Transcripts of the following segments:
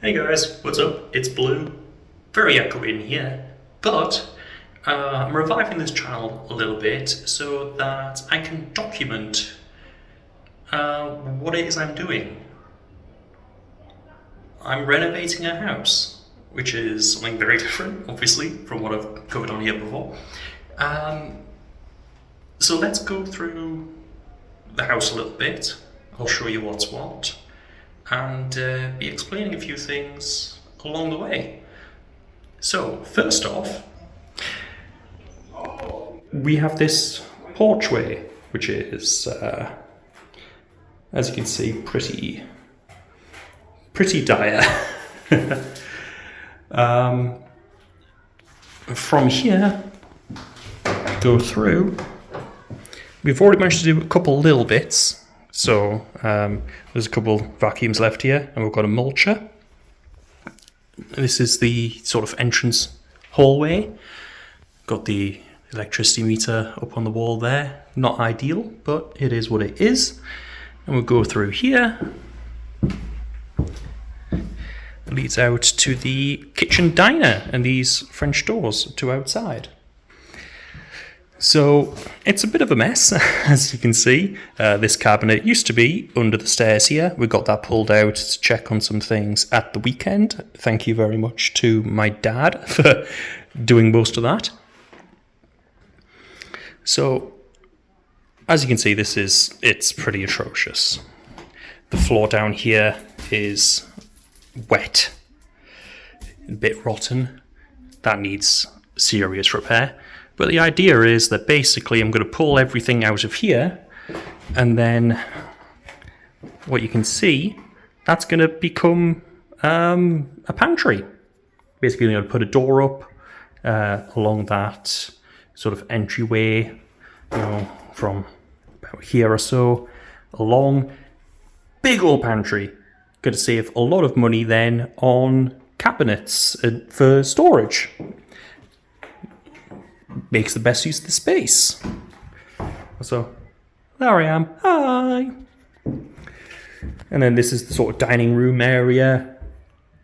Hey guys, what's up? It's Blue. Very echoey in here, but I'm reviving this channel a little bit so that I can document what it is I'm doing. I'm renovating a house, which is something very different, obviously, from what I've covered on here before. So let's go through the house a little bit. I'll show you what's what, and be explaining a few things along the way. So, first off, we have this porchway, which is, as you can see, pretty dire. From here, go through. We've already managed to do a couple little bits. So there's a couple vacuums left here, and we've got a mulcher. This is the sort of entrance hallway. Got the electricity meter up on the wall there. Not ideal, but it is what it is. And we'll go through here. It leads out to the kitchen diner and these French doors to outside. So it's a bit of a mess, as you can see. This cabinet used to be under the stairs here. We got that pulled out to check on some things at the weekend. Thank you very much to my dad for doing most of that. So, as you can see, it's pretty atrocious. The floor down here is wet, a bit rotten. That needs serious repair. But the idea is that basically I'm going to pull everything out of here, and then what you can see, that's going to become a pantry. Basically, I'm going to put a door up along that sort of entryway, from about here or so, along. Big old pantry. Going to save a lot of money then on cabinets for storage. Makes the best use of the space. So, there I am. Hi! And then this is the sort of dining room area.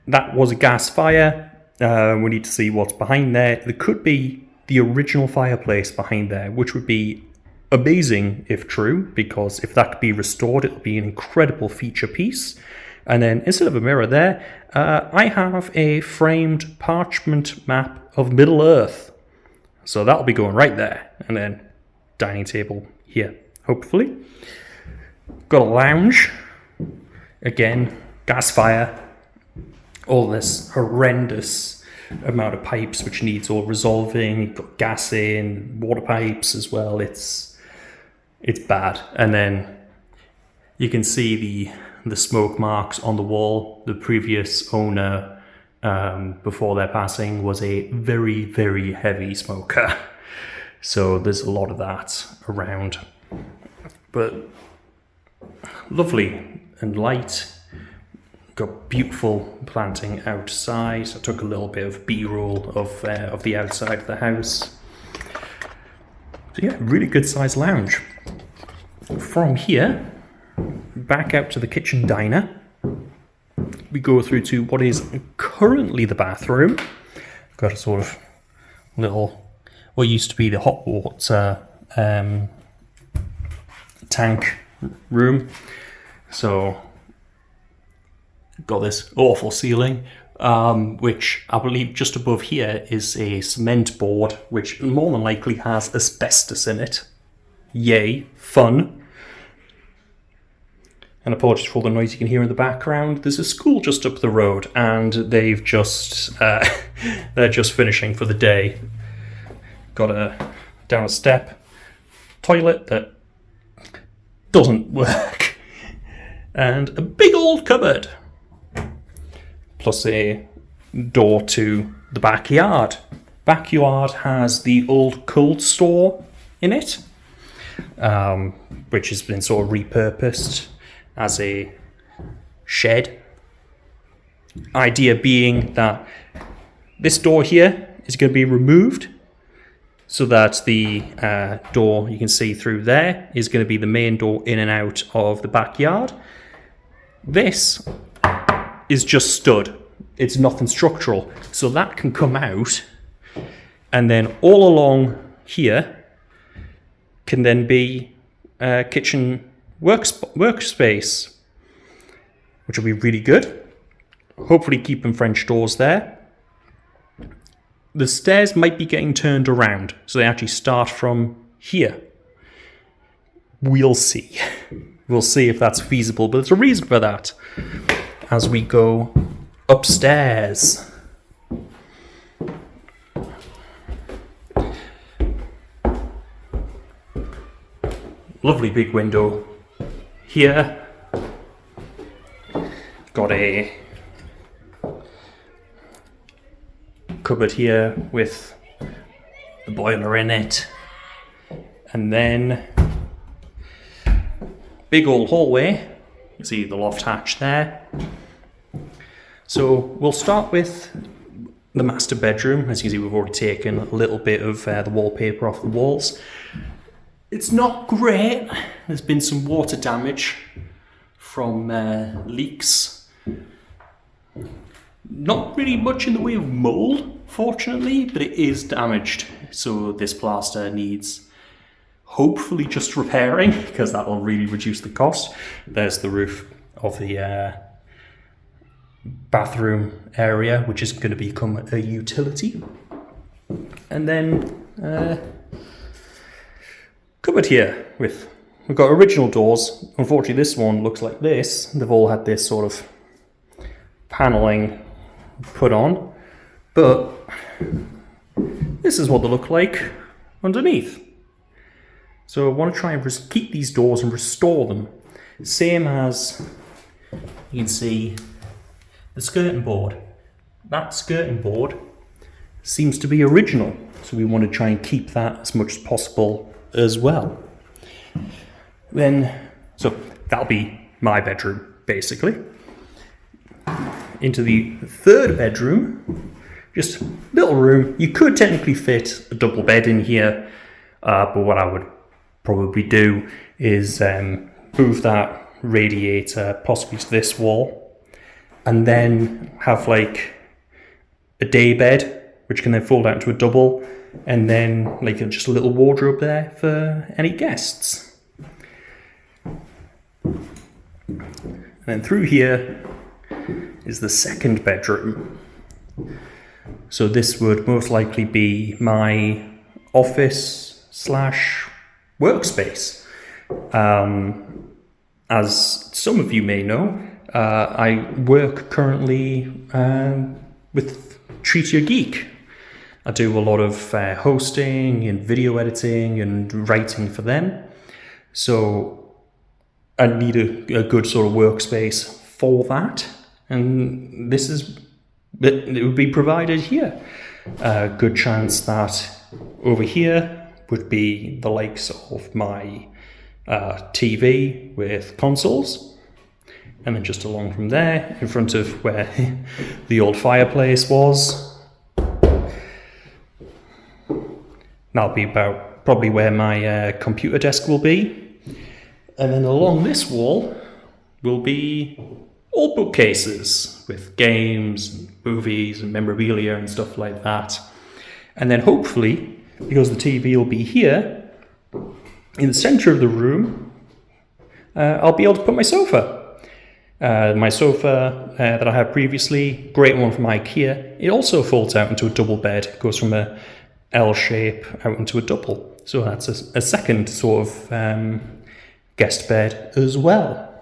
That was a gas fire. We need to see what's behind there. There could be the original fireplace behind there, which would be amazing if true, because if that could be restored, it would be an incredible feature piece. And then instead of a mirror there, I have a framed parchment map of Middle Earth. So that'll be going right there. And then dining table here, hopefully. Got a lounge. Again, gas fire. All this horrendous amount of pipes which needs all resolving. You've got gas in, water pipes as well. It's bad. And then you can see the smoke marks on the wall. The previous owner, before their passing, was a very, very heavy smoker. So there's a lot of that around. But lovely and light. Got beautiful planting outside. I took a little bit of B-roll of the outside of the house. So yeah, really good sized lounge. From here, back out to the kitchen diner. We go through to what is currently the bathroom. Got a sort of little, what used to be the hot water tank room. So, got this awful ceiling, which I believe just above here is a cement board, which more than likely has asbestos in it. Yay, fun. And apologies for all the noise you can hear in the background. There's a school just up the road, and they've just they're just finishing for the day. Got down a step toilet that doesn't work, and a big old cupboard, plus a door to the backyard. Backyard has the old cold store in it, which has been sort of repurposed as a shed. Idea being that this door here is going to be removed so that the door you can see through there is going to be the main door in and out of the backyard. This is just stud. it's nothing structural. So that can come out, and then all along here can then be kitchen workspace, which will be really good. Hopefully keeping French doors there. The stairs might be getting turned around, so they actually start from here. We'll see. We'll see if that's feasible, but there's a reason for that as we go upstairs. Lovely big window here. Got a cupboard here with the boiler in it, and then big old hallway. You see the loft hatch there. So we'll start with the master bedroom. As you can see, we've already taken a little bit of the wallpaper off the walls. It's not great. There's been some water damage from leaks. Not really much in the way of mold, fortunately, but it is damaged. So this plaster needs hopefully just repairing, because that will really reduce the cost. There's the roof of the bathroom area, which is going to become a utility. And then cupboard here with, we've got original doors. Unfortunately, this one looks like this. They've all had this sort of paneling put on, but this is what they look like underneath. So I want to try and keep these doors and restore them. Same as you can see the skirting board. That skirting board seems to be original, so we want to try and keep that as much as possible as well. Then, so that'll be my bedroom, basically. Into the third bedroom, just a little room. You could technically fit a double bed in here, but what I would probably do is move that radiator possibly to this wall, and then have like a day bed, which can then fold out into a double, and then like just a little wardrobe there for any guests. And then through here is the second bedroom. So this would most likely be my office slash workspace. As some of you may know, I work currently with Treat Your Geek. I do a lot of hosting and video editing and writing for them. So I need a good sort of workspace for that. And this is, it would be provided here. A good chance that over here would be the likes of my TV with consoles. And then just along from there, in front of where the old fireplace was, that'll be about probably where my computer desk will be. And then along this wall will be all bookcases with games, and movies and memorabilia and stuff like that. And then hopefully, because the TV will be here, in the center of the room, I'll be able to put my sofa. My sofa that I had previously, great one from IKEA, it also folds out into a double bed. It goes from a L shape out into a double. So that's a second sort of guest bed as well.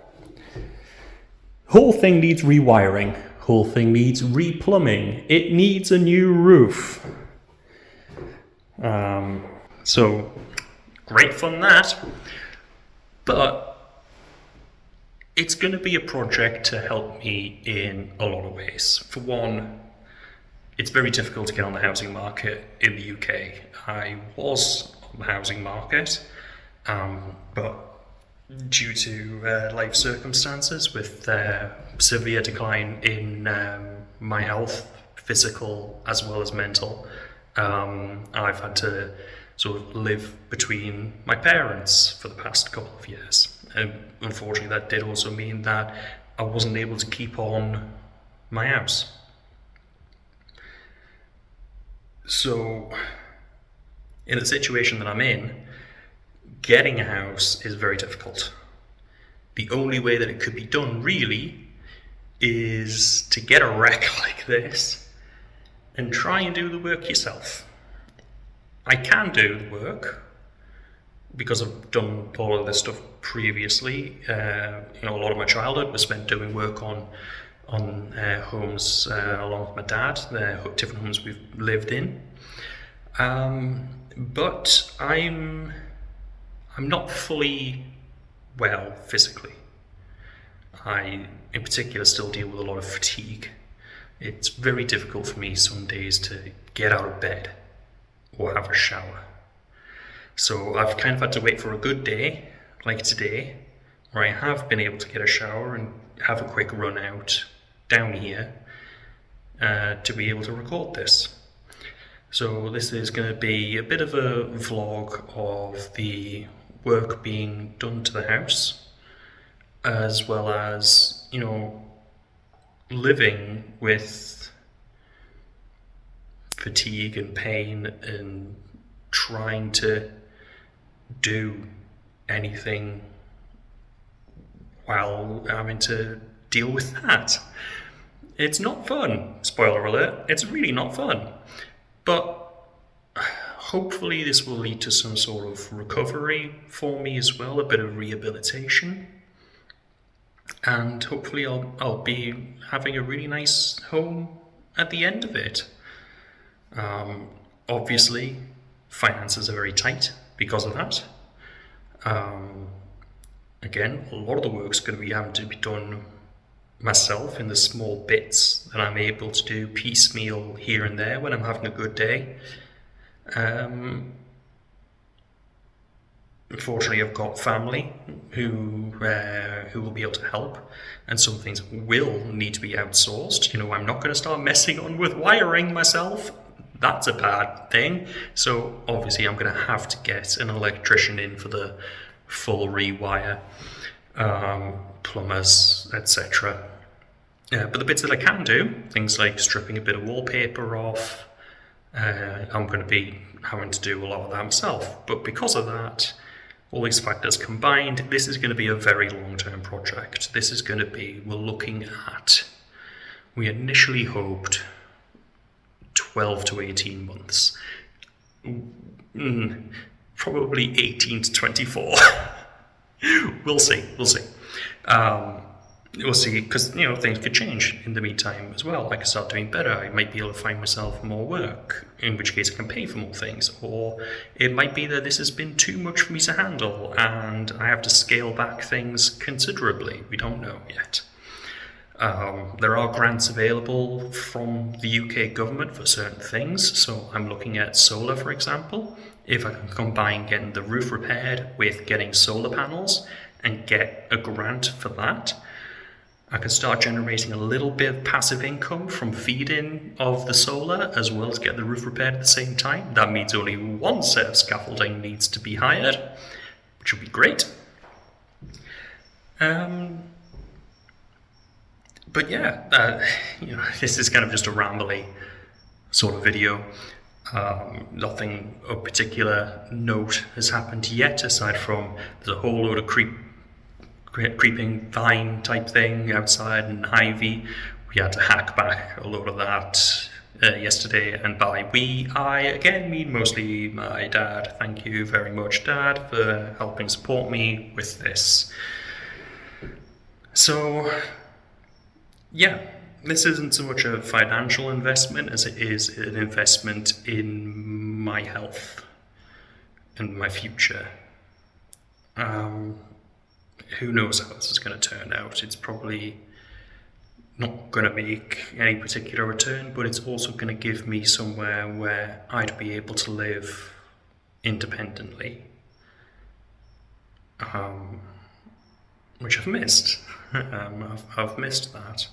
Whole thing needs rewiring. Whole thing needs replumbing. It needs a new roof. So great fun that. But it's going to be a project to help me in a lot of ways. For one, it's very difficult to get on the housing market in the UK. I was on the housing market, but due to life circumstances with severe decline in my health, physical as well as mental, I've had to sort of live between my parents for the past couple of years. And unfortunately, that did also mean that I wasn't able to keep on my house. So, in the situation that I'm in, getting a house is very difficult. The only way that it could be done, really, is to get a wreck like this and try and do the work yourself. I can do the work because I've done all of this stuff previously. A lot of my childhood was spent doing work on homes along with my dad, the different homes we've lived in. But I'm not fully well physically. I, in particular, still deal with a lot of fatigue. It's very difficult for me some days to get out of bed or have a shower. So I've kind of had to wait for a good day, like today, where I have been able to get a shower and have a quick run out down here to be able to record this. So this is going to be a bit of a vlog of the work being done to the house, as well as, living with fatigue and pain and trying to do anything while having to deal with that. It's not fun, spoiler alert, it's really not fun. But hopefully this will lead to some sort of recovery for me as well, a bit of rehabilitation. And hopefully I'll be having a really nice home at the end of it. Obviously, finances are very tight because of that. Again, a lot of the work's going to be having to be done myself in the small bits that I'm able to do piecemeal here and there when I'm having a good day. Unfortunately, I've got family who will be able to help, and some things will need to be outsourced. I'm not going to start messing on with wiring myself. That's a bad thing. So obviously I'm going to have to get an electrician in for the full rewire, plumbers, etc. But the bits that I can do, things like stripping a bit of wallpaper off, I'm going to be having to do a lot of that myself. But because of that, all these factors combined, this is going to be a very long-term project. This is going to be, we initially hoped 12 to 18 months. Probably 18 to 24. We'll see. We'll see, because things could change in the meantime as well. I could start doing better. I might be able to find myself more work, in which case I can pay for more things. Or it might be that this has been too much for me to handle and I have to scale back things considerably. We don't know yet. There are grants available from the UK government for certain things. So I'm looking at solar, for example. If I can combine getting the roof repaired with getting solar panels and get a grant for that, I can start generating a little bit of passive income from feed-in of the solar, as well as get the roof repaired at the same time. That means only one set of scaffolding needs to be hired, which would be great. But yeah, this is kind of just a rambly sort of video. Nothing of particular note has happened yet, aside from there's a whole load of creeping vine type thing outside and ivy. We had to hack back a load of that yesterday, and by we, I again mean mostly my dad. Thank you very much, Dad, for helping support me with this. So yeah, this isn't so much a financial investment as it is an investment in my health and my future. Who knows how this is going to turn out. It's probably not going to make any particular return, but it's also going to give me somewhere where I'd be able to live independently, which I've missed. I've missed that.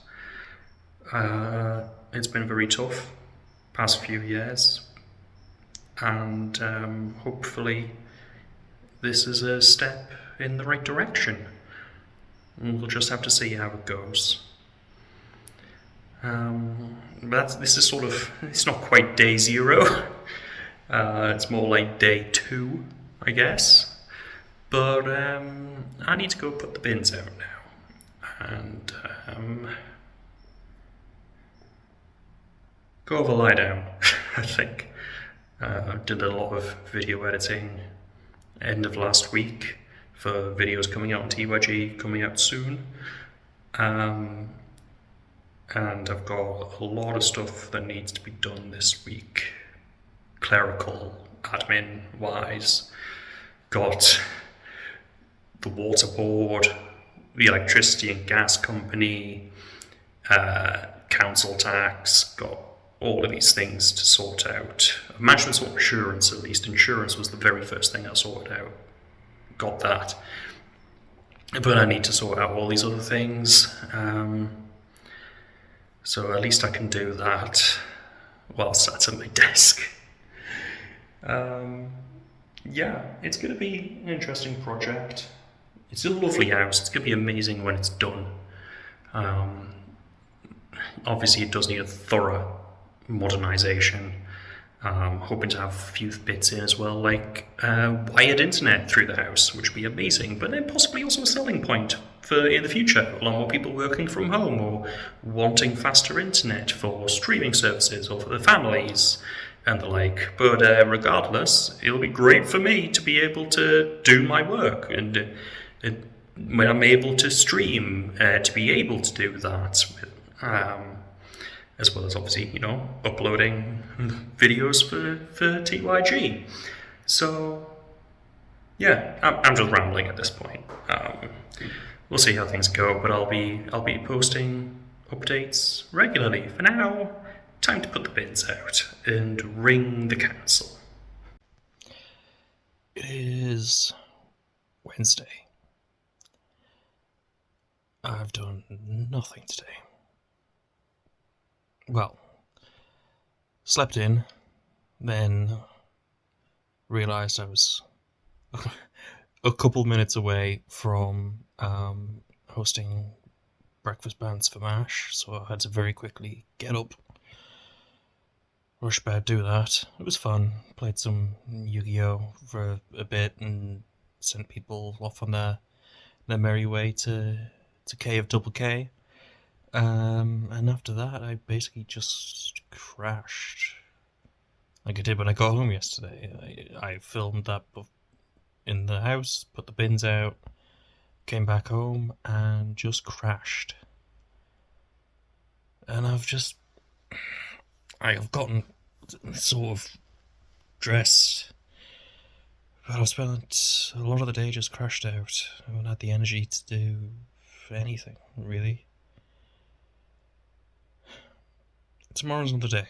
It's been very tough past few years, and hopefully this is a step in the right direction. We'll just have to see how it goes. But this is sort of, it's not quite day 0. It's more like day 2, I guess. But I need to go put the bins out now. And go over, lie down, I think. I did a lot of video editing end of last week for videos coming out on TYG, coming out soon. And I've got a lot of stuff that needs to be done this week, clerical, admin-wise. Got the water board, the electricity and gas company, council tax, got all of these things to sort out. I managed to sort insurance at least. Insurance was the very first thing I sorted out. Got that. But I need to sort out all these other things. So at least I can do that while sat at my desk. Yeah, it's going to be an interesting project. It's a lovely house. It's going to be amazing when it's done. Obviously, it does need a thorough modernisation. Hoping to have a few bits in as well, like wired internet through the house, which would be amazing, but then possibly also a selling point for in the future. A lot more people working from home or wanting faster internet for streaming services or for their families and the like. But regardless, it'll be great for me to be able to do my work, and when I'm able to stream, to be able to do that. As well as obviously, uploading videos for TYG. So, yeah, I'm just rambling at this point. We'll see how things go, but I'll be posting updates regularly. For now, time to put the bins out and ring the council. It is Wednesday. I've done nothing today. Well, slept in, then realised I was a couple minutes away from hosting breakfast bands for MASH, so I had to very quickly get up, rush bed, do that. It was fun. Played some Yu-Gi-Oh! For a bit and sent people off on their merry way to K of Double K. And after that, I basically just crashed, like I did when I got home yesterday. I filmed that in the house, put the bins out, came back home, and just crashed. And I've gotten sort of dressed, but I've spent a lot of the day just crashed out. I haven't had the energy to do anything, really. Tomorrow's another day.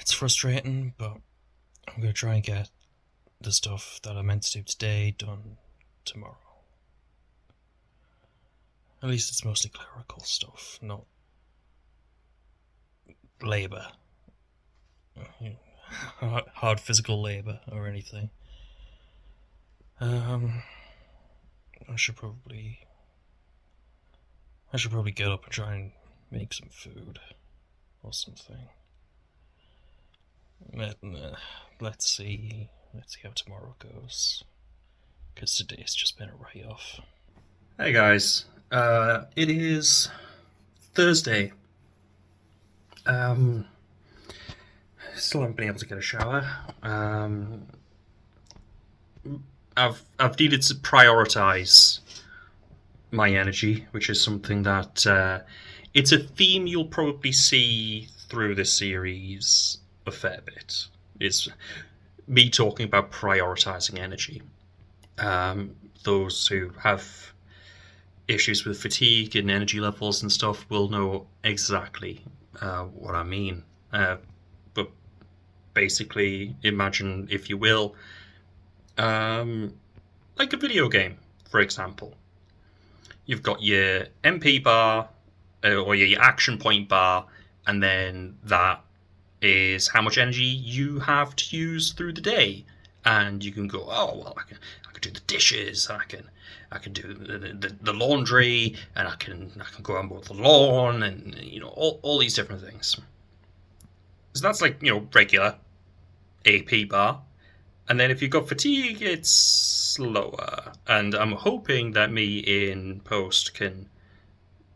It's frustrating, but I'm going to try and get the stuff that I meant to do today done tomorrow. At least it's mostly clerical stuff, not labour. Hard physical labour or anything. I should probably get up and try and make some food or something. Let's see how tomorrow goes, because today's just been a write-off. Hey guys, it is Thursday. Still haven't been able to get a shower. I've needed to prioritise my energy, which is something that it's a theme you'll probably see through this series a fair bit. It's me talking about prioritising energy. Those who have issues with fatigue and energy levels and stuff will know exactly what I mean. But basically, imagine, if you will, like a video game, for example. You've got your MP bar, or your action point bar, and then that is how much energy you have to use through the day. And you can go, oh, well, I can do the dishes, I can I can do the laundry, and I can go and mow the lawn, and all these different things. So that's like regular AP bar. And then if you've got fatigue, it's slower. And I'm hoping that me in post can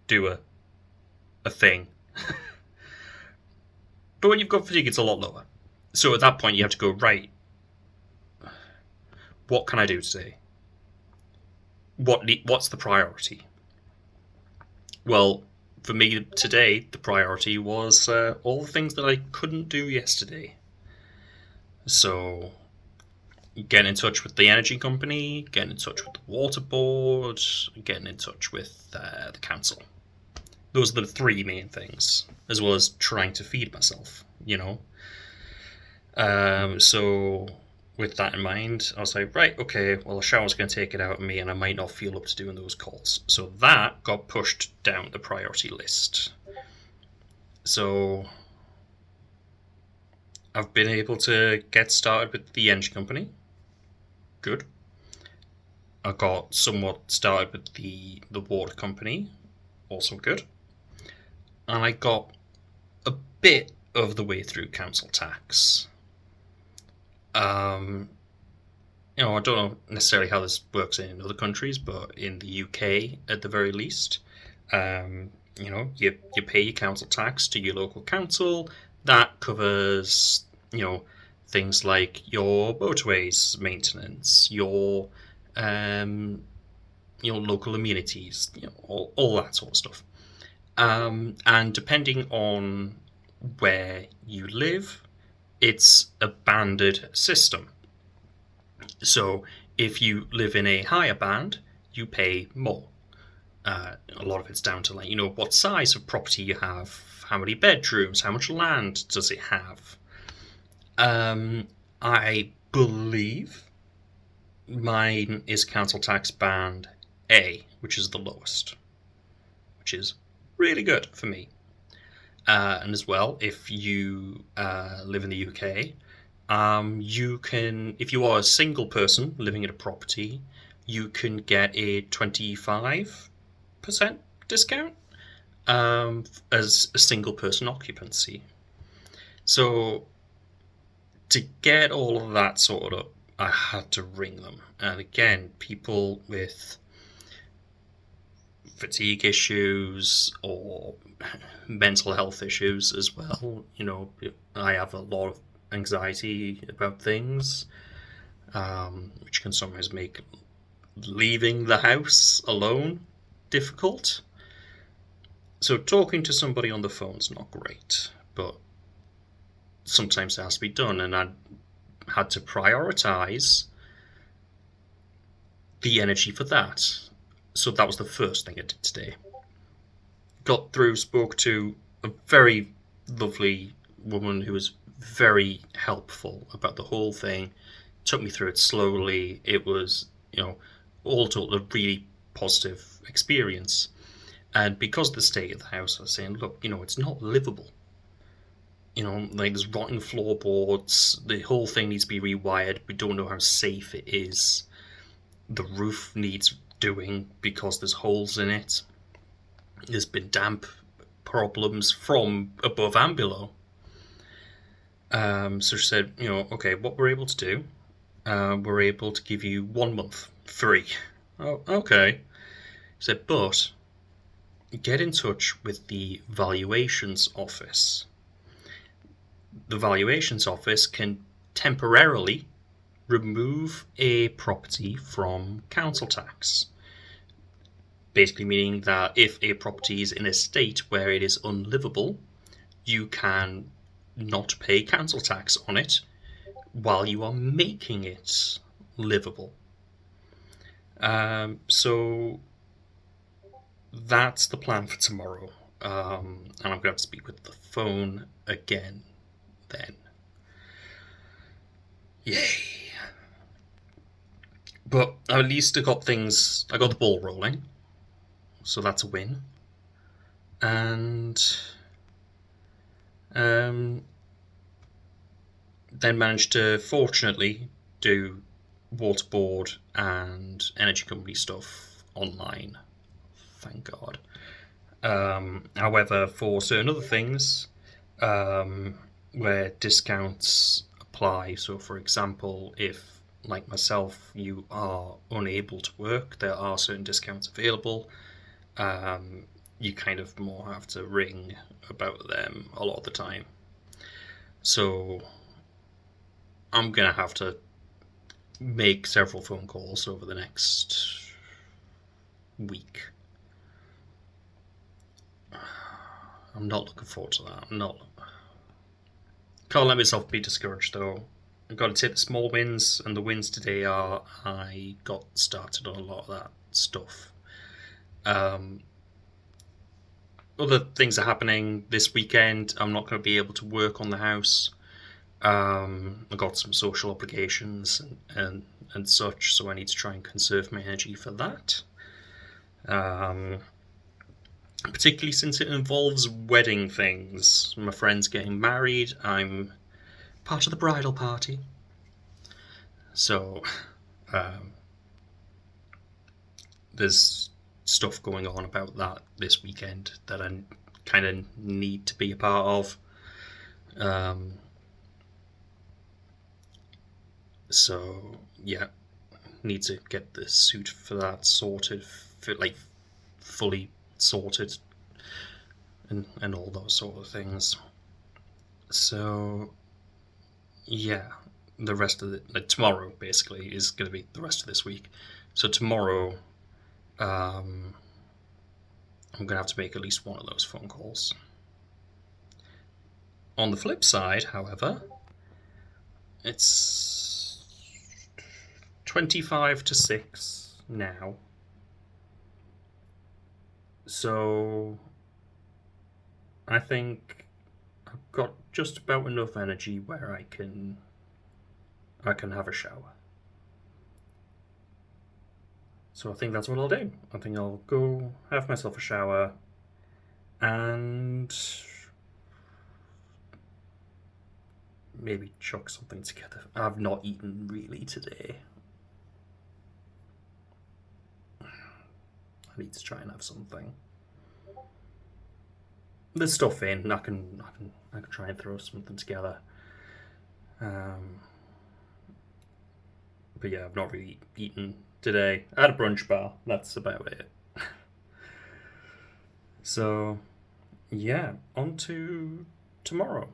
do a thing. But when you've got fatigue, it's a lot lower. So at that point, you have to go, right, what can I do today? What's the priority? Well, for me today, the priority was all the things that I couldn't do yesterday. So getting in touch with the energy company, getting in touch with the water board, getting in touch with the council. Those are the three main things, as well as trying to feed myself, So with that in mind, I was like, right, okay, well, the shower's going to take it out of me, and I might not feel up to doing those calls. So that got pushed down the priority list. So I've been able to get started with the engine company. Good. I got somewhat started with the water company. Also good. And I got a bit of the way through council tax. I don't know necessarily how this works in other countries, but in the UK, at the very least, you pay your council tax to your local council. That covers, things like your motorways maintenance, your local amenities, all that sort of stuff. And depending on where you live, it's a banded system. So if you live in a higher band, you pay more. A lot of it's down to what size of property you have, how many bedrooms, how much land does it have. I believe mine is council tax band A, which is the lowest, which is really good for me. And as well, if you live in the UK, you can, if you are a single person living in a property, you can get a 25% discount as a single person occupancy. So to get all of that sorted up, I had to ring them. And again, people with fatigue issues or mental health issues as well. I have a lot of anxiety about things, which can sometimes make leaving the house alone difficult. So talking to somebody on the phone's not great, but sometimes it has to be done, and I had to prioritize the energy for that. So that was the first thing I did today. Got through, spoke to a very lovely woman who was very helpful about the whole thing, took me through it slowly. It was, all told, a really positive experience. And because of the state of the house, I was saying, look, it's not livable. There's rotting floorboards, the whole thing needs to be rewired. We don't know how safe it is. The roof needs doing because there's holes in it. There's been damp problems from above and below. So she said, okay, what we're able to do, we're able to give you 1 month free. Oh, okay. She said, but get in touch with the valuations office. The valuations office can temporarily remove a property from council tax. Basically meaning that if a property is in a state where it is unlivable, you can not pay council tax on it while you are making it livable. So that's the plan for tomorrow. And I'm going to have to speak with the phone again then. Yay. But at least I got the ball rolling. So that's a win. And then managed to, fortunately, do water board and energy company stuff online. Thank God. However, for certain other things, where discounts apply, so for example, if, like myself, you are unable to work, there are certain discounts available. You kind of more have to ring about them a lot of the time. So I'm going to have to make several phone calls over the next week. I'm not looking forward to that. I'm not. Can't let myself be discouraged though. I've got to take the small wins, and the wins today are I got started on a lot of that stuff. Other things are happening this weekend. I'm not going to be able to work on the house. I've got some social obligations and such, so I need to try and conserve my energy for that. Particularly since it involves wedding things. My friend's getting married. I'm part of the bridal party. So, there's stuff going on about that this weekend that I kind of need to be a part of. So, yeah, need to get the suit for that sorted, like fully sorted, and all those sort of things. So, yeah, the rest of tomorrow basically is going to be the rest of this week. So tomorrow, I'm going to have to make at least one of those phone calls. On the flip side, however, it's 25 to 6 now. So I think I've got just about enough energy where I can have a shower. So I think that's what I'll do. I think I'll go have myself a shower and maybe chuck something together. I've not eaten really today. I need to try and have something. There's stuff in. I can try and throw something together. But yeah, I've not really eaten today. I had a brunch bar. That's about it. So, yeah, on to tomorrow.